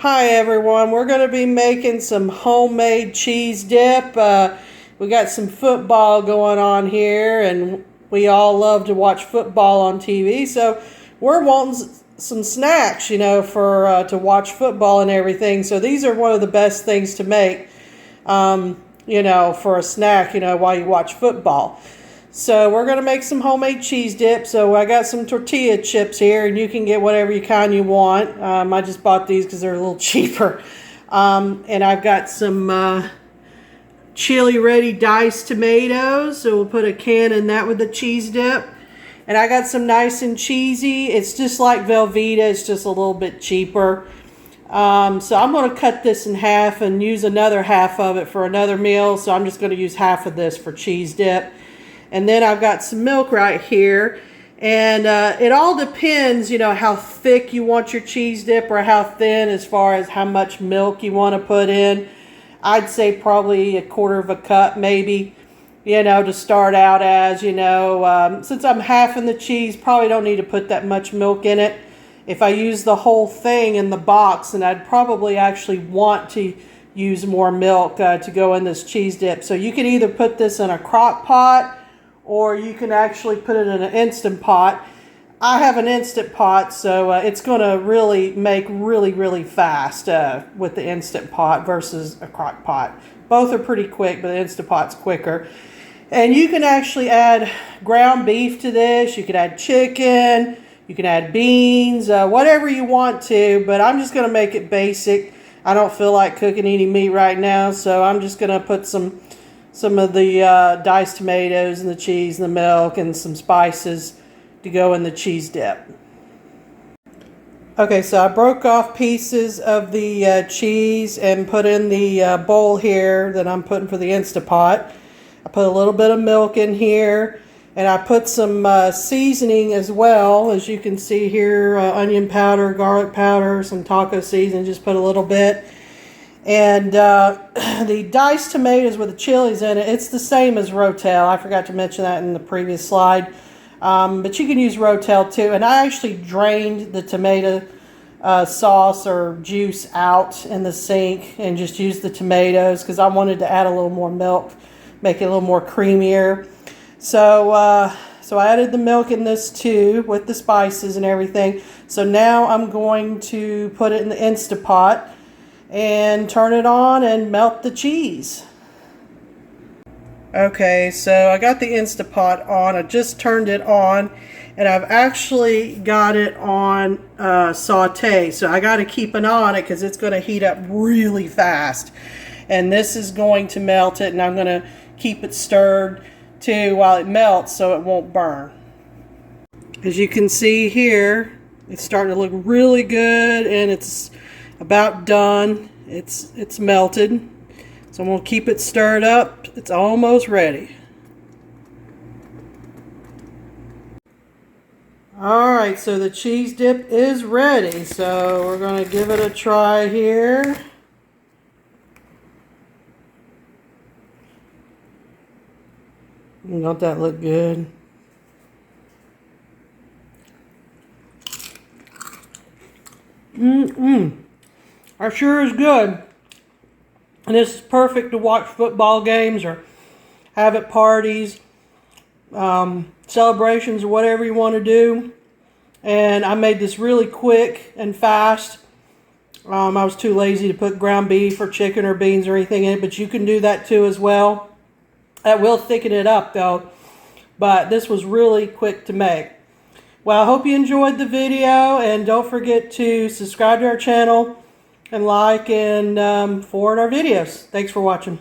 Hi everyone, we're going to be making some homemade cheese dip. We got some football going on here and we all love to watch football on TV, so we're wanting some snacks, for to watch football and everything. So these are one of the best things to make, for a snack, while you watch football. So we're going to make some homemade cheese dip. So I got some tortilla chips here, and you can get whatever kind you want. I just bought these because they're a little cheaper. And I've got some chili ready diced tomatoes. So we'll put a can in that with the cheese dip. And I got some nice and cheesy. It's just like Velveeta. It's just a little bit cheaper. So I'm going to cut this in half and use another half of it for another meal. So I'm just going to use half of this for cheese dip. And then I've got some milk right here. And it all depends, how thick you want your cheese dip or how thin, as far as how much milk you want to put in. I'd say probably 1/4 cup maybe, to start out as, since I'm halving the cheese, probably don't need to put that much milk in it. If I use the whole thing in the box, then I'd probably actually want to use more milk to go in this cheese dip. So you can either put this in a crock pot, or you can actually put it in an Instant Pot. I have an Instant Pot, so it's going to really make really fast with the Instant Pot versus a crock pot. Both are pretty quick, but the Instant Pot's quicker. And you can actually add ground beef to this. You can add chicken. You can add beans, whatever you want to, but I'm just going to make it basic. I don't feel like cooking any meat right now, so I'm just going to put some of the diced tomatoes and the cheese and the milk and some spices to go in the cheese dip. Okay, so I broke off pieces of the cheese and put in the bowl here that I'm putting for the Instant Pot. I put a little bit of milk in here, and I put some seasoning as well. As you can see here, onion powder, garlic powder, some taco seasoning, just put a little bit. And the diced tomatoes with the chilies in it, it's the same as Rotel. I forgot to mention that in the previous slide. But you can use Rotel too. And I actually drained the tomato sauce or juice out in the sink and just used the tomatoes because I wanted to add a little more milk, make it a little more creamier. So I added the milk in this too with the spices and everything. So now I'm going to put it in the Instant Pot and turn it on and melt the cheese. Okay, so I got the Instant Pot on. I just turned it on, and I've actually got it on saute. So I got to keep an eye on it because it's going to heat up really fast. And this is going to melt it, and I'm going to keep it stirred too while it melts so it won't burn. As you can see here, it's starting to look really good, and it's about done. It's melted. So I'm going to keep it stirred up. It's almost ready. Alright, so the cheese dip is ready. So we're going to give it a try here. Don't that look good? That sure is good. And this is perfect to watch football games or have at parties, celebrations, or whatever you want to do. And I made this really quick and fast. I was too lazy to put ground beef or chicken or beans or anything in it, but you can do that too as well. That will thicken it up though, but this was really quick to make. Well, I hope you enjoyed the video, and don't forget to subscribe to our channel and like and forward our videos. Thanks for watching.